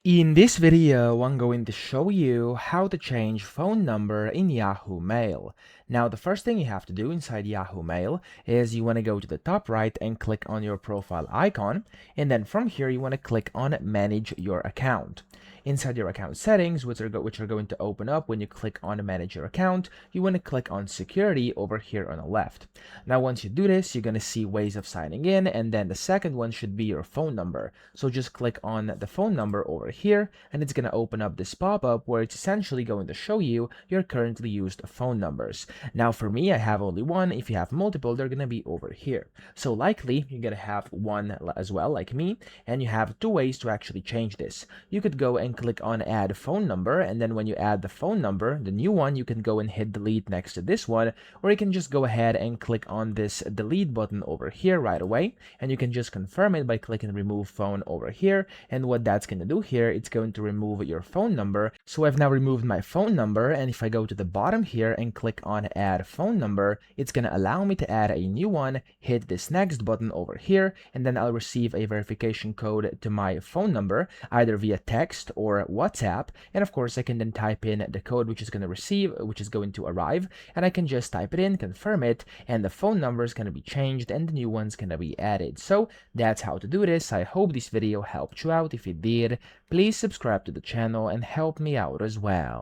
In this video, I'm going to show you how to change phone number in Yahoo Mail. Now, the first thing you have to do inside Yahoo Mail is you want to go to the top right and click on your profile icon, and then from here you want to click on Manage Your Account. Inside your account settings, which are going to open up when you click on Manage Your Account, you want to click on Security over here on the left. Now, once you do this, you're going to see ways of signing in, and then the second one should be your phone number. So just click on the phone number over here, and it's going to open up this pop-up where it's essentially going to show you your currently used phone numbers. Now, for me, I have only one. If you have multiple, they're going to be over here. So likely, you're going to have one as well, like me, and you have two ways to actually change this. You could go and click on Add Phone Number, and then when you add the phone number, the new one, you can go and hit Delete next to this one, or you can just go ahead and click on this Delete button over here right away, and you can just confirm it by clicking Remove Phone over here. And what that's going to do here, it's going to remove your phone number. So I've now removed my phone number, and if I go to the bottom here and click on Add Phone Number, it's going to allow me to add a new one, hit this Next button over here, and then I'll receive a verification code to my phone number, either via text or WhatsApp. And of course, I can then type in the code which is going to arrive, and I can just type it in, confirm it, and the phone number is going to be changed and the new one's going to be added. So that's how to do this. I hope this video helped you out. If it did, please subscribe to the channel and help me out as well.